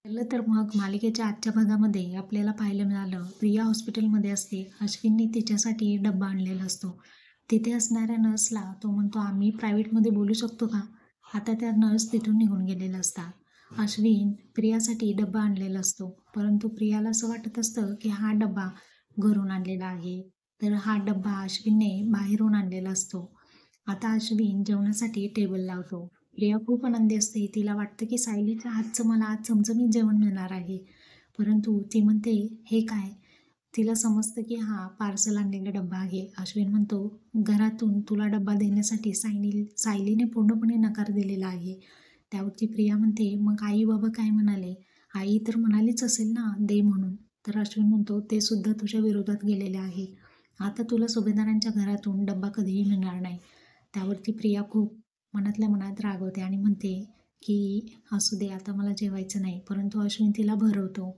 पाहिलं तर मग मालिकेच्या आजच्या भागामध्ये आपल्याला पाहायला मिळालं, प्रिया हॉस्पिटलमध्ये असते. अश्विनने तिच्यासाठी डब्बा आणलेला असतो. तिथे असणाऱ्या नर्सला तो म्हणतो, आम्ही प्रायव्हेटमध्ये बोलू शकतो का? आता त्या नर्स तिथून निघून गेलेल्या असतात. अश्विन प्रियासाठी डब्बा आणलेला असतो, परंतु प्रियाला असं वाटत असतं की हा डब्बा घरून आणलेला आहे. तर हा डब्बा अश्विनने बाहेरून आणलेला असतो. आता अश्विन जेवणासाठी टेबल लावतो. प्रिया खूप आनंदी असते. तिला वाटतं की सायलीच्या हातचं मला आज चमचमीत जेवण मिळणार आहे. परंतु ती म्हणते, "हे काय?" तिला समजतं की हा पार्सल आणलेला डब्बा आहे. अश्विन म्हणतो, "घरातून तुला डब्बा देण्यासाठी सायलीने पूर्णपणे नकार दिलेला आहे." त्यावरती प्रिया म्हणते, "मग आई-बाबा काय म्हणाले?" "आई तर म्हणालीच असेल ना, दे म्हणून." तर अश्विन म्हणतो, "ते सुद्धा तुझ्या विरोधात गेलेले आहे. आता तुला सुभेदारांच्या घरातून डब्बा कधीही मिळणार नाही." त्यावरती प्रिया खूप मनातल्या मनात रागवते आणि म्हणते, की "असू दे, आता मला जेवायचं नाही." परंतु अश्विन तिला भरवतो.